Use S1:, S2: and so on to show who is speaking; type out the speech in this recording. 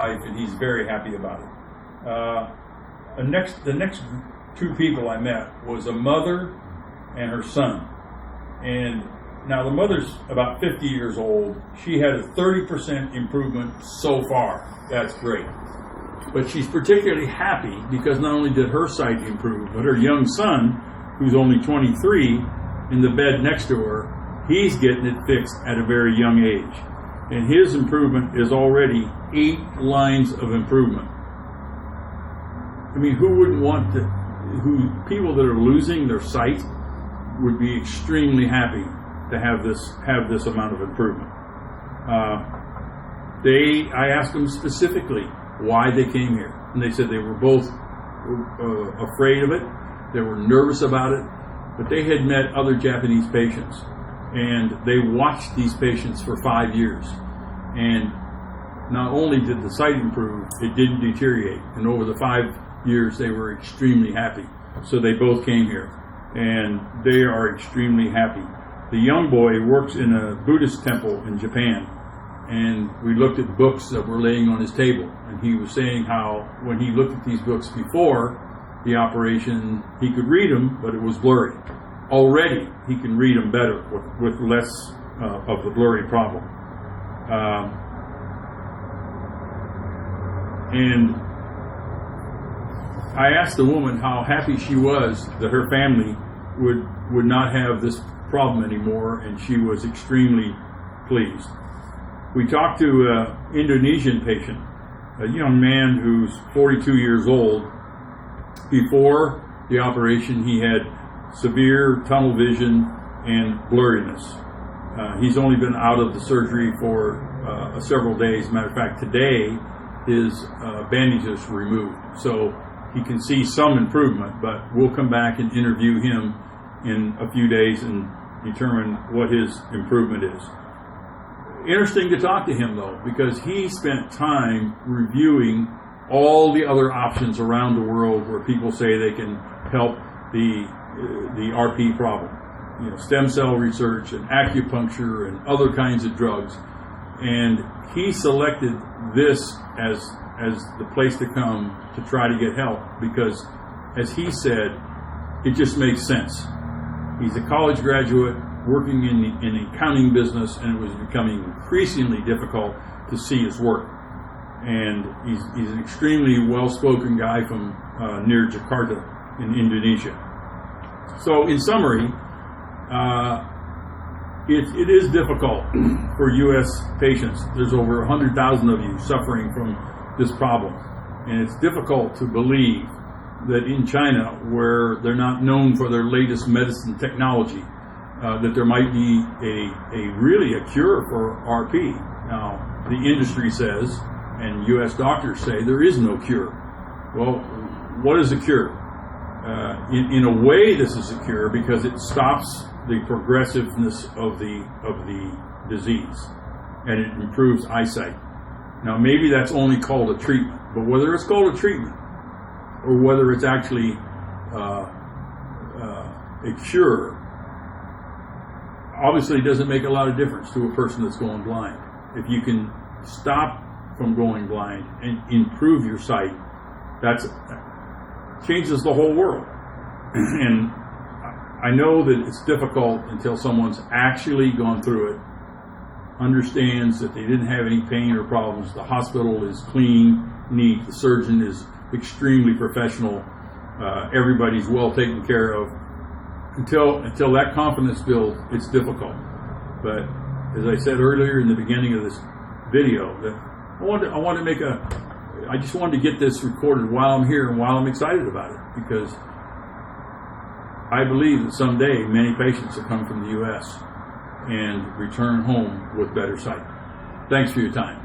S1: life, and he's very happy about it. The next two people I met was a mother and her son. And now the mother's about 50 years old. She had a 30% improvement so far. That's great. But she's particularly happy because not only did her sight improve, but her young son, who's only 23, in the bed next to her, he's getting it fixed at a very young age. And his improvement is already 8 lines of improvement. I mean, who wouldn't want to, people that are losing their sight would be extremely happy to have this amount of improvement. I asked them specifically why they came here. And they said they were both afraid of it, they were nervous about it, but they had met other Japanese patients. And they watched these patients for 5 years. And not only did the sight improve, it didn't deteriorate. And over the 5 years, they were extremely happy. So they both came here. And they are extremely happy. The young boy works in a Buddhist temple in Japan. And we looked at books that were laying on his table. And he was saying how when he looked at these books before the operation, he could read them, but it was blurry. Already, he can read them better with less of the blurry problem. And I asked the woman how happy she was that her family would not have this problem anymore, and she was extremely pleased. We talked to an Indonesian patient, a young man who's 42 years old. Before the operation, he had severe tunnel vision and blurriness. He's only been out of the surgery for several days. Matter of fact, today his bandages were removed, so he can see some improvement, but we'll come back and interview him in a few days and determine what his improvement is. Interesting to talk to him though, because he spent time reviewing all the other options around the world where people say they can help the RP problem, stem cell research and acupuncture and other kinds of drugs, and he selected this as the place to come to try to get help because, as he said, it just makes sense. He's a college graduate working in the accounting business, and it was becoming increasingly difficult to see his work. And he's an extremely well-spoken guy from near Jakarta in Indonesia. So in summary, it is difficult for U.S. patients. There's over 100,000 of you suffering from this problem. And it's difficult to believe that in China, where they're not known for their latest medicine technology, that there might be really a cure for RP. Now, the industry says, and U.S. doctors say, there is no cure. Well, what is a cure? In a way, this is a cure because it stops the progressiveness of the disease, and it improves eyesight. Now, maybe that's only called a treatment, but whether it's called a treatment or whether it's actually a cure, obviously doesn't make a lot of difference to a person that's going blind. If you can stop from going blind and improve your sight, that changes the whole world. And I know that it's difficult until someone's actually gone through it, understands that they didn't have any pain or problems, the hospital is clean, neat, the surgeon is extremely professional, everybody's well taken care of. Until that confidence builds, it's difficult. But as I said earlier in the beginning of this video, that I just wanted to get this recorded while I'm here and while I'm excited about it, because I believe that someday many patients will come from the U.S. and return home with better sight. Thanks for your time.